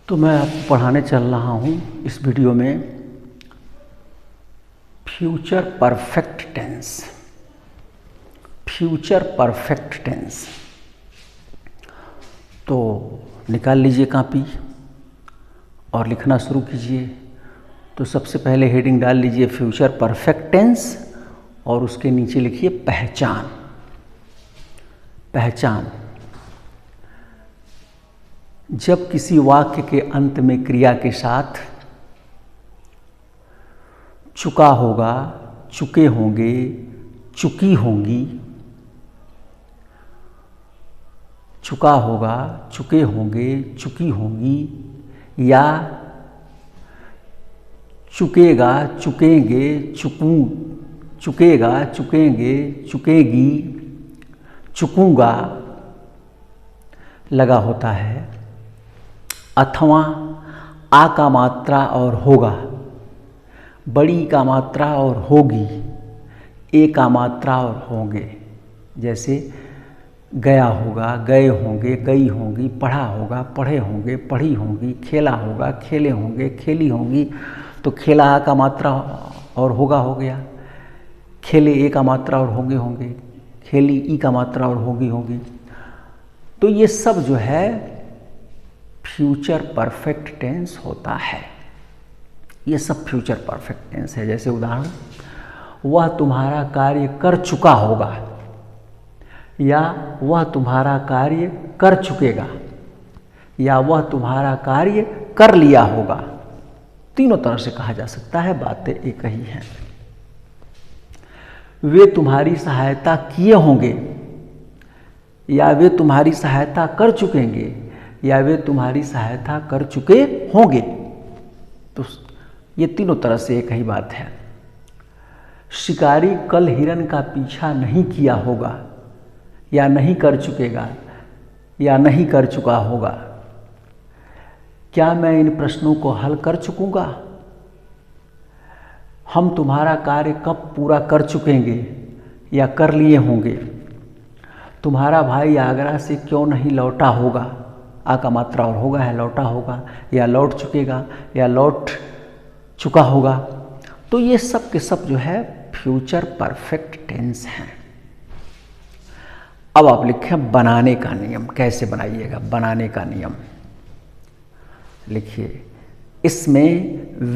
तो मैं आपको पढ़ाने चल रहा हूँ इस वीडियो में future perfect tense. Future perfect tense. तो निकाल लीजिए कॉपी और लिखना शुरू कीजिए। तो सबसे पहले हेडिंग डाल लीजिए फ्यूचर परफेक्ट टेंस और उसके नीचे लिखिए पहचान। पहचान, जब किसी वाक्य के अंत में क्रिया के साथ चुका होगा, चुके होंगे, चुकी होंगी, चुका होगा, चुके होंगे, चुकी होंगी या चुकेगा, चुकेंगे, चुकेगा, चुकेंगे, चुकेगी, चुकूंगा लगा होता है, अथवा आ का मात्रा और होगा, बड़ी का मात्रा और होगी, ए का मात्रा और होंगे। जैसे गया होगा, गए होंगे, गई होंगी, पढ़ा होगा, पढ़े होंगे, पढ़ी होंगी, खेला होगा, खेले होंगे, खेली होंगी। तो खेला आ का मात्रा और होगा हो गया, खेले ए का मात्रा और होंगे होंगे, खेली ई का मात्रा और होगी होगी। तो ये सब जो है फ्यूचर परफेक्ट टेंस होता है। ये सब फ्यूचर परफेक्ट टेंस है। जैसे उदाहरण, वह तुम्हारा कार्य कर चुका होगा या वह तुम्हारा कार्य कर चुकेगा या वह तुम्हारा कार्य कर लिया होगा। तीनों तरह से कहा जा सकता है, बातें एक ही हैं। वे तुम्हारी सहायता किए होंगे या वे तुम्हारी सहायता कर चुकेंगे या वे तुम्हारी सहायता कर चुके होंगे। तो ये तीनों तरह से एक ही बात है। शिकारी कल हिरन का पीछा नहीं किया होगा या नहीं कर चुकेगा या नहीं कर चुका होगा। क्या मैं इन प्रश्नों को हल कर चुकूंगा? हम तुम्हारा कार्य कब पूरा कर चुकेंगे या कर लिए होंगे। तुम्हारा भाई आगरा से क्यों नहीं लौटा होगा। आ का मात्रा और होगा है, लौटा होगा या लौट चुकेगा या लौट चुका होगा। तो ये सब के सब जो है फ्यूचर परफेक्ट टेंस हैं। अब आप लिखें बनाने का नियम। कैसे बनाइएगा बनाने का नियम? लिखिए, इसमें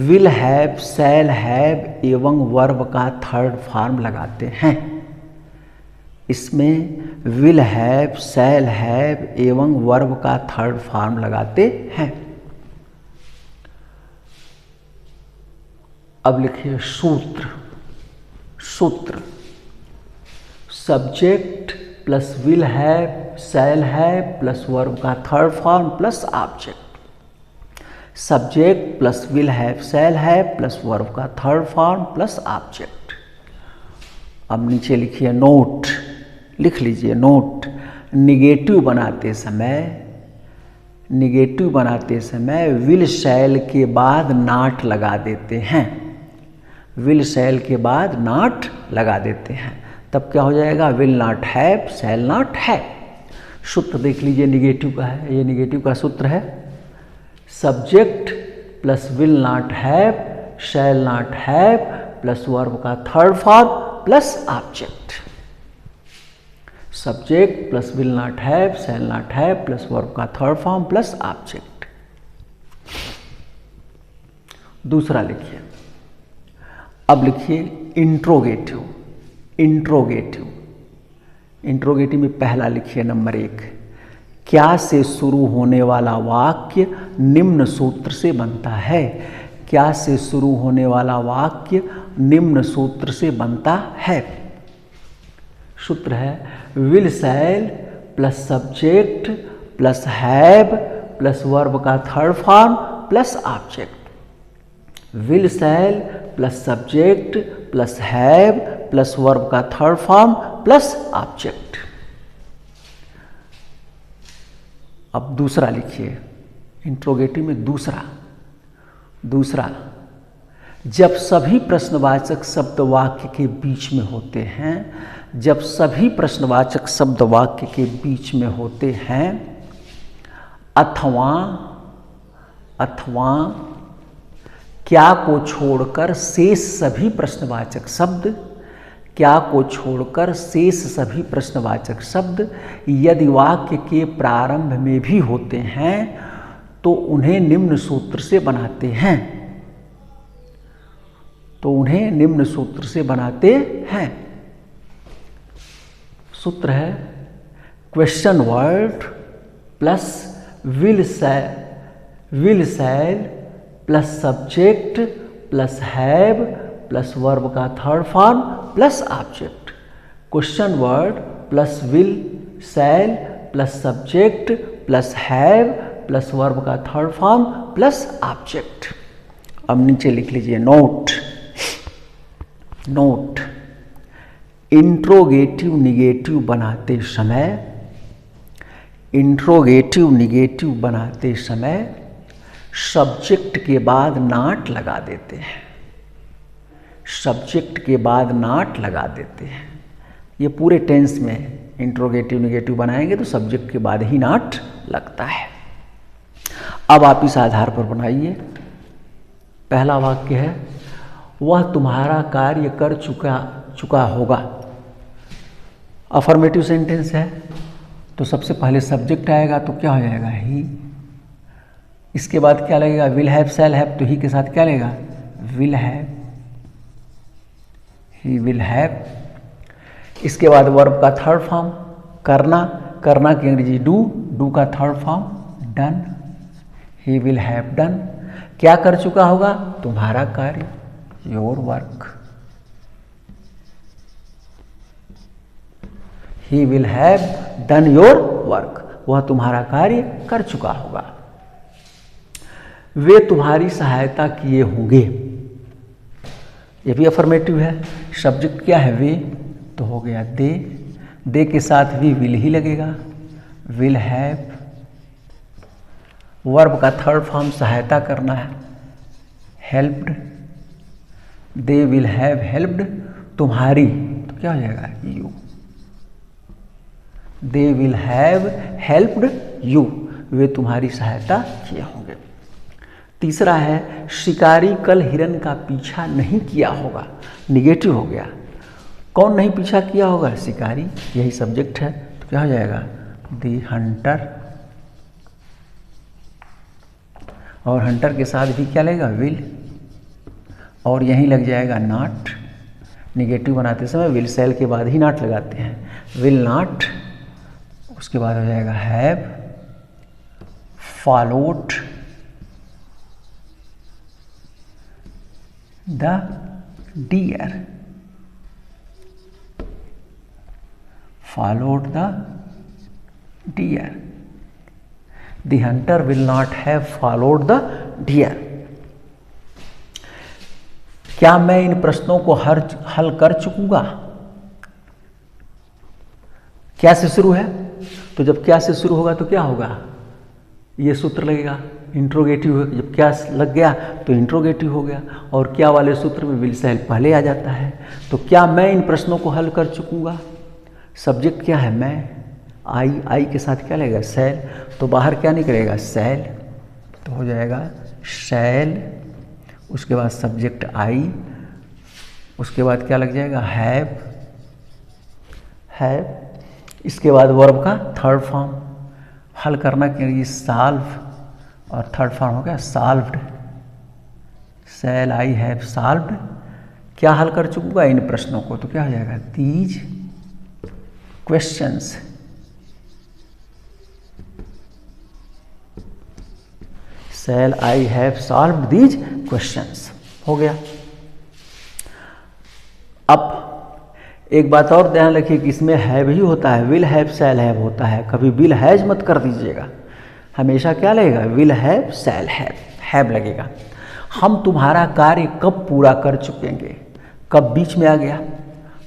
विल हैव, शैल हैव एवं वर्ब का थर्ड फॉर्म लगाते हैं। इसमें विल हैव, शैल हैव एवं वर्ब का थर्ड फॉर्म लगाते हैं। अब लिखिए सूत्र। सूत्र, subject plus will have, shall have plus verb का third form plus object. Subject plus will have, shall have plus verb का थर्ड फॉर्म प्लस ऑब्जेक्ट। अब नीचे लिखिए नोट। लिख लीजिए नोट। निगेटिव बनाते समय विल शैल के बाद नॉट लगा देते हैं। विल शैल के बाद नॉट लगा देते हैं। तब क्या हो जाएगा? Will not have, shall not have. सूत्र देख लीजिए निगेटिव का है। ये निगेटिव का सूत्र है। Subject plus will not have, shall not have plus verb का third form plus object. Subject plus will not have, shall not have plus verb का थर्ड फॉर्म प्लस ऑब्जेक्ट। दूसरा लिखिए। अब लिखिए इंट्रोगेटिव। इंट्रोगेटिव। इंट्रोगेटिव में पहला लिखिए number 1। क्या से शुरू होने वाला वाक्य निम्न सूत्र से बनता है। क्या से शुरू होने वाला वाक्य निम्न सूत्र से बनता है। सूत्र है will shall plus subject plus have plus verb का third form plus object. Will shall plus subject plus have plus verb का थर्ड फॉर्म प्लस ऑब्जेक्ट। अब दूसरा लिखिए। इंट्रोगेटिव में दूसरा, जब सभी प्रश्नवाचक शब्द वाक्य के बीच में होते हैं, जब सभी प्रश्नवाचक शब्द वाक्य के बीच में होते हैं अथवा अथवा क्या को छोड़कर शेष सभी प्रश्नवाचक शब्द, क्या को छोड़कर शेष सभी प्रश्नवाचक शब्द यदि वाक्य के प्रारंभ में भी होते हैं तो उन्हें निम्न सूत्र से बनाते हैं, तो उन्हें निम्न सूत्र से बनाते हैं। सूत्र है question word plus will shall plus subject plus have plus verb का third form plus object. Question word plus will shall plus subject plus have plus verb का थर्ड फॉर्म प्लस ऑब्जेक्ट। अब नीचे लिख लीजिए नोट। नोट, इंट्रोगेटिव निगेटिव बनाते समय, interrogative negative बनाते समय सब्जेक्ट के बाद नॉट लगा देते हैं, सब्जेक्ट के बाद नॉट लगा देते हैं। ये पूरे टेंस में इंट्रोगेटिव निगेटिव बनाएंगे तो सब्जेक्ट के बाद ही नॉट लगता है। अब आप इस आधार पर बनाइए। पहला वाक्य है वह तुम्हारा कार्य कर चुका होगा। अफर्मेटिव सेंटेंस है तो सबसे पहले सब्जेक्ट आएगा तो क्या हो जाएगा ही। इसके बाद क्या लगेगा विल हैव शैल हैव, तो ही के साथ क्या लगेगा will have, he will have. इसके बाद वर्ब का थर्ड फॉर्म करना, करना की अंग्रेजी डू, डू का third form done, he will have done. क्या कर चुका होगा तुम्हारा कार्य, your work, he will have done your work, वह तुम्हारा कार्य कर चुका होगा। वे तुम्हारी सहायता किए होंगे, ये भी अफर्मेटिव है। सब्जेक्ट क्या है वे, तो हो गया दे, दे के साथ भी विल ही लगेगा, विल हैव। वर्ब का थर्ड फॉर्म सहायता करना है helped, they will have helped तुम्हारी, तो क्या हो जाएगा you, they will have helped you, वे तुम्हारी सहायता किए होंगे। तीसरा है शिकारी कल हिरन का पीछा नहीं किया होगा, निगेटिव हो गया। कौन नहीं पीछा किया होगा, शिकारी, यही सब्जेक्ट है तो क्या हो जाएगा दी हंटर, और हंटर के साथ भी क्या लगेगा विल, और यहीं लग जाएगा नॉट। निगेटिव बनाते समय विल शैल के बाद ही नॉट लगाते हैं, विल नॉट। उसके बाद हो जाएगा have followed the deer, followed the deer, the hunter will not have followed the deer। क्या मैं इन प्रश्नों को हल कर चुकूंगा, क्या से शुरू है, तो जब क्या से शुरू होगा तो क्या होगा, ये सूत्र लगेगा इंट्रोगेटिव। जब क्या लग गया तो इंट्रोगेटिव हो गया, और क्या वाले सूत्र में विल शैल पहले आ जाता है। तो क्या मैं इन प्रश्नों को हल कर चुकूंगा, सब्जेक्ट क्या है मैं, आई, आई के साथ क्या लगेगा शैल, तो बाहर क्या निकलेगा शैल, तो हो जाएगा शैल। उसके बाद सब्जेक्ट आई, उसके बाद क्या लग जाएगा हैव, हैव। इसके बाद वर्ब का थर्ड फॉर्म हल करना के लिए सॉल्व, और थर्ड फॉर्म हो गया solved, shall I have solved. क्या हल कर चुकूंगा इन प्रश्नों को, तो क्या हो जाएगा these questions, shall I have solved these questions, हो गया। अब एक बात और ध्यान रखिए कि इसमें हैव ही होता है, विल हैव शैल हैव होता है, कभी विल हैज मत कर दीजिएगा, हमेशा क्या लगेगा विल हैव शैल हैव लगेगा। हम तुम्हारा कार्य कब पूरा कर चुकेंगे, कब बीच में आ गया,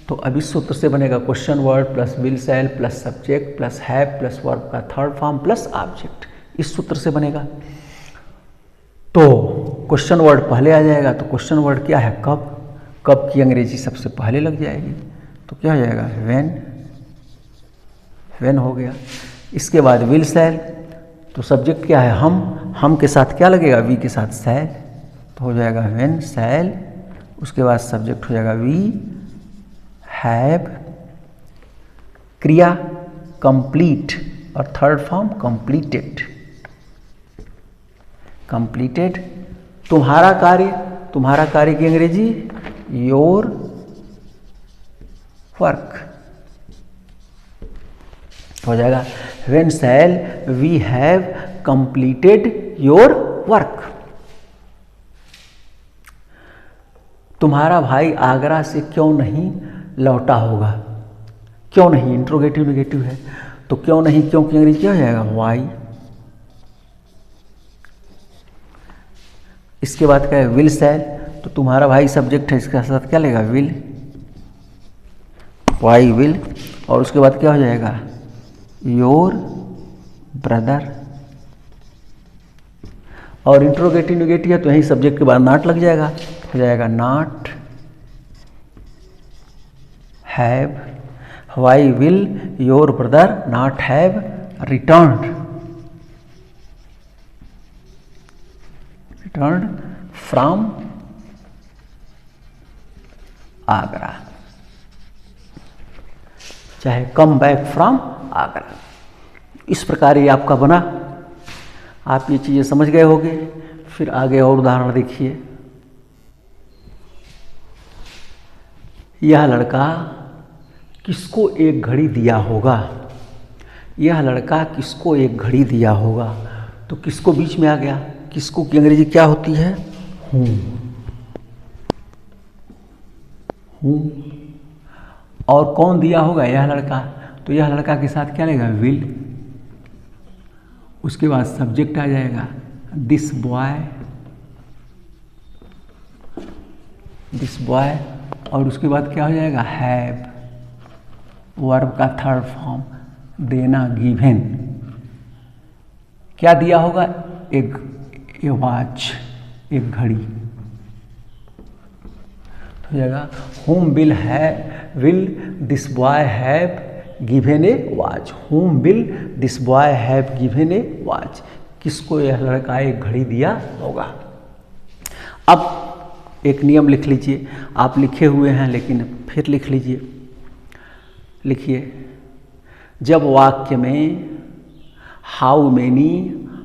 तो अब इस सूत्र से बनेगा question word plus will shall plus subject plus have plus verb का थर्ड फॉर्म प्लस ऑब्जेक्ट, इस सूत्र से बनेगा। तो क्वेश्चन वर्ड पहले आ जाएगा, तो क्वेश्चन वर्ड क्या है कब, कब की अंग्रेजी सबसे पहले लग जाएगी, तो क्या हो जाएगा व्हेन, व्हेन हो गया। इसके बाद विल शैल, तो सब्जेक्ट क्या है हम, हम के साथ क्या लगेगा, वी के साथ शैल, तो हो जाएगा व्हेन शैल, उसके बाद सब्जेक्ट हो जाएगा वी हैव, क्रिया कंप्लीट और थर्ड फॉर्म कंप्लीटेड। कंप्लीटेड तुम्हारा कार्य की अंग्रेजी योर वर्क हो जाएगा when shall we have completed your work. तुम्हारा भाई आगरा से क्यों नहीं लौटा होगा, क्यों नहीं इंट्रोगेटिव नेगेटिव है, तो क्यों नहीं, क्यों की अंग्रेजी क्या हो जाएगा, वाई। इसके बाद क्या है, विल शैल, तो तुम्हारा भाई सब्जेक्ट है, इसके साथ क्या लेगा, विल, वाई विल, और उसके बाद क्या हो जाएगा, योर ब्रदर, और इंट्रोगेटिव नेगेटिव है तो यही सब्जेक्ट के बाद नॉट लग जाएगा, हो जाएगा not have, why will your brother not have returned from Agra, चाहे कम बैक फ्रॉम आगरा। इस प्रकार ये आपका बना, आप ये चीज़ें समझ गए होंगे। फिर आगे और उदाहरण देखिए। यह लड़का किसको एक घड़ी दिया होगा, यह लड़का किसको एक घड़ी दिया होगा, तो किसको बीच में आ गया, किसको की अंग्रेजी क्या होती है, हूँ, और कौन दिया होगा, यह लड़का, तो यह लड़का के साथ क्या लेगा, विल, उसके बाद सब्जेक्ट आ जाएगा दिस बॉय, और उसके बाद क्या हो जाएगा, हैव, वर्ब का थर्ड फॉर्म, देना, गिवन, क्या दिया होगा, एक वॉच, एक घड़ी, हो जाएगा whom will this boy have given a watch, whom will this boy have given a watch, किसको यह लड़का एक घड़ी दिया होगा। अब एक नियम लिख लीजिए, आप लिखे हुए हैं लेकिन फिर लिख लीजिए, लिखिए, जब वाक्य में हाउ मेनी,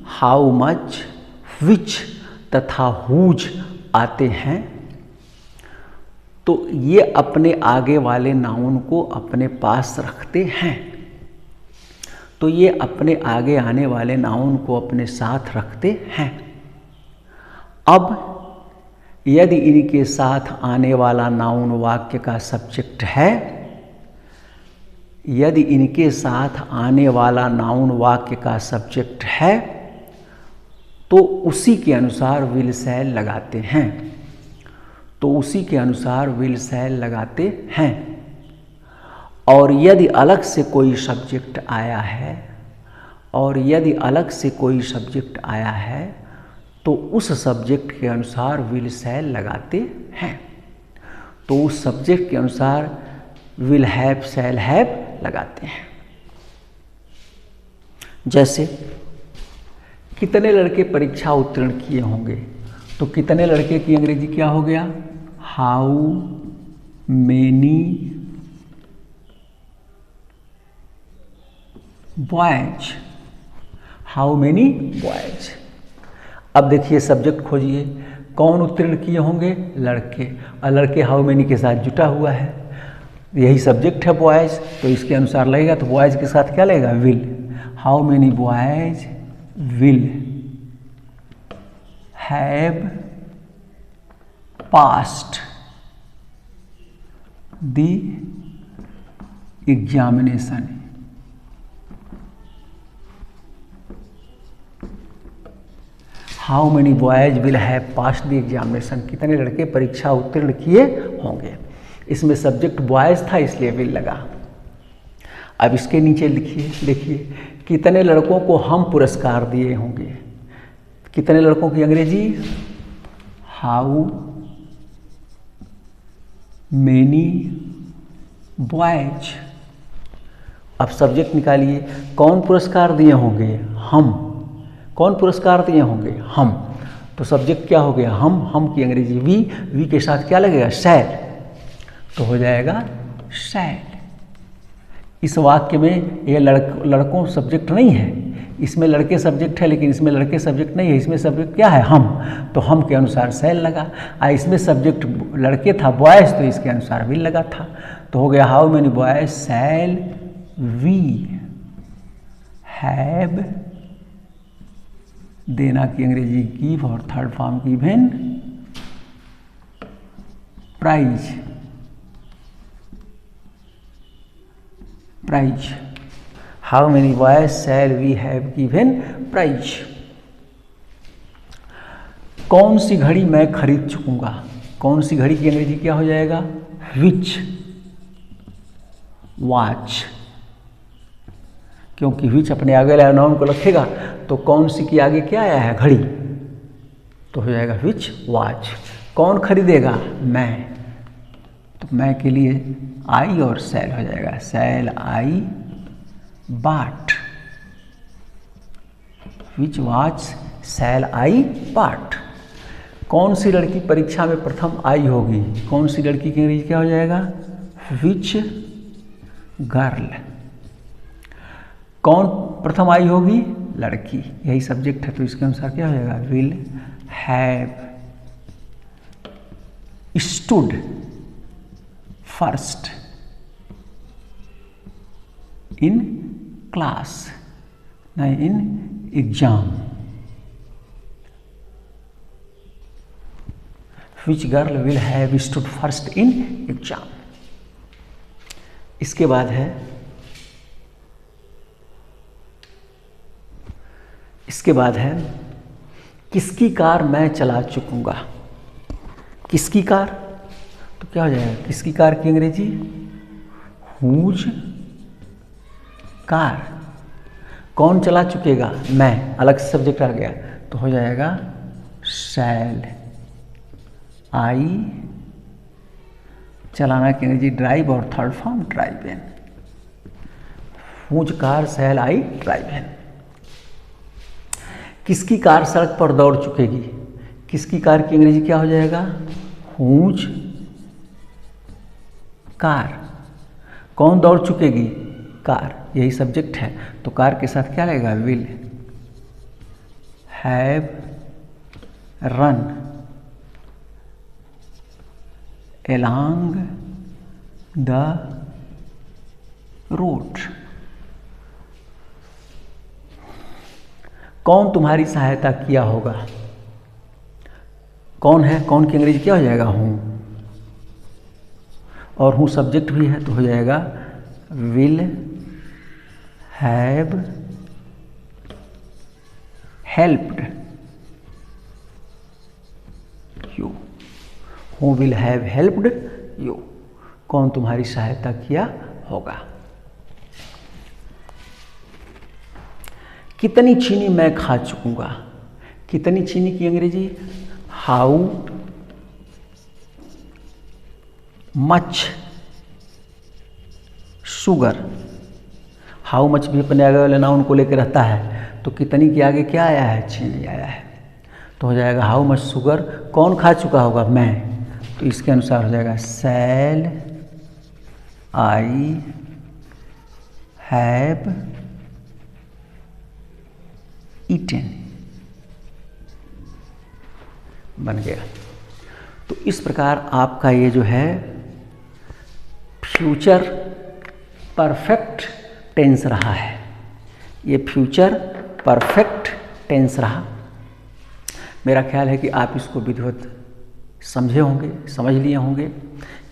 हाउ मच, विच तथा हुज आते हैं तो ये अपने आगे वाले नाउन को अपने पास रखते हैं, तो ये अपने आगे आने वाले नाउन को अपने साथ रखते हैं। अब यदि इनके साथ आने वाला नाउन वाक्य का सब्जेक्ट है, यदि इनके साथ आने वाला नाउन वाक्य का सब्जेक्ट है तो उसी के अनुसार विल शैल लगाते हैं, तो उसी के अनुसार विल शैल लगाते हैं। और यदि अलग से कोई सब्जेक्ट आया है, और यदि अलग से कोई सब्जेक्ट आया है तो उस सब्जेक्ट के अनुसार विल शैल लगाते हैं, तो उस सब्जेक्ट के अनुसार विल हैव शैल हैव लगाते हैं। जैसे कितने लड़के परीक्षा उत्तीर्ण किए होंगे, तो कितने लड़के की अंग्रेजी क्या हो गया, how many boys, how many boys. अब देखिए सब्जेक्ट खोजिए, कौन उत्तीर्ण किए होंगे, लड़के, और लड़के हाउ मेनी के साथ जुटा हुआ है, यही सब्जेक्ट है बॉयज, तो इसके अनुसार लगेगा, तो बॉयज के साथ क्या लगेगा, will, how many boys will have passed the examination, how many boys will have passed the examination, कितने लड़के परीक्षा उत्तीर्ण किए होंगे। इसमें सब्जेक्ट बॉयज था इसलिए विल लगा। अब इसके नीचे लिखिए, देखिए, कितने लड़कों को हम पुरस्कार दिए होंगे, कितने लड़कों की अंग्रेजी, हाउ मेनी बॉयज। अब सब्जेक्ट निकालिए, कौन पुरस्कार दिए होंगे, हम, कौन पुरस्कार दिए होंगे? हम। तो सब्जेक्ट क्या हो गया? हम की अंग्रेजी वी के साथ क्या लगेगा? शैल, तो हो जाएगा शैल। इस वाक्य में ये लड़कों सब्जेक्ट नहीं है, इसमें लड़के सब्जेक्ट है, लेकिन इसमें लड़के सब्जेक्ट नहीं है, इसमें सब्जेक्ट क्या है? हम। तो हम के अनुसार शैल लगा। इसमें सब्जेक्ट लड़के था, बॉयज, तो इसके अनुसार विल लगा था। तो हो गया how many boys shall we have, देना की अंग्रेजी गिव और third form given, prize, prize. How many boys shall we have given prize. कौन सी घड़ी मैं खरीद चुकूंगा? कौन सी घड़ी की अंग्रेजी क्या हो जाएगा? विच वॉच, क्योंकि विच अपने आगे वाले नाउन को रखेगा, तो कौन सी की आगे क्या आया है? घड़ी, तो हो जाएगा विच वॉच। कौन खरीदेगा? मैं, तो मैं के लिए आई और शैल हो जाएगा, शैल आई बाट, विच वॉच शैल आई बाट। कौन सी लड़की परीक्षा में प्रथम आई होगी? कौन सी लड़की की अंग्रेजी क्या हो जाएगा? विच गर्ल। कौन प्रथम आई होगी? लड़की, यही सब्जेक्ट है, तो इसके अनुसार क्या हो जाएगा? Will have stood first in class, नहीं in exam. Which girl will have stood first in exam. इसके बाद है, किसकी कार मैं चला चुकूंगा? किसकी कार, तो क्या हो जाएगा? किसकी कार की अंग्रेजी? Whose car. कौन चला चुकेगा? मैं, अलग से सब्जेक्ट आ गया, तो हो जाएगा शैल आई, चलाना की अंग्रेजी ड्राइव और third form driven, whose car shall I driven. किसकी कार सड़क पर दौड़ चुकेगी? किसकी कार की अंग्रेजी क्या हो जाएगा? Whose car. कौन दौड़ चुकेगी? कार, यही सब्जेक्ट है, तो कार के साथ क्या लगेगा? Will have run along the road। कौन तुम्हारी सहायता किया होगा? कौन है? कौन की अंग्रेजी क्या हो जाएगा? हूँ, और हूँ सब्जेक्ट भी है, तो हो जाएगा will have helped you, who will have helped you, कौन तुम्हारी सहायता किया होगा। कितनी चीनी मैं खा चुकूंगा? कितनी चीनी की अंग्रेजी? How much sugar. How much भी अपने आगे वाले नाउन को लेकर रहता है, तो कितनी के आगे क्या आया है? चीनी आया है, तो हो जाएगा हाउ मच शुगर। कौन खा चुका होगा? मैं, तो इसके अनुसार हो जाएगा शैल आई हैव ईटेन, बन गया। तो इस प्रकार आपका ये जो है फ्यूचर परफेक्ट टेंस रहा है, ये फ्यूचर परफेक्ट टेंस रहा। मेरा ख्याल है कि आप इसको विधिवत समझे होंगे, समझ लिए होंगे,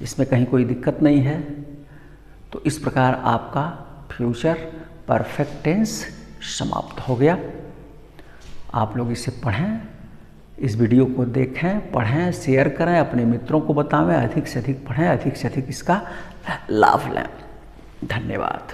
इसमें कहीं कोई दिक्कत नहीं है। तो इस प्रकार आपका फ्यूचर परफेक्ट टेंस समाप्त हो गया। आप लोग इसे पढ़ें, इस वीडियो को देखें, पढ़ें, शेयर करें, अपने मित्रों को बताएं, अधिक से अधिक पढ़ें, अधिक से अधिक इसका लाभ लें। धन्यवाद।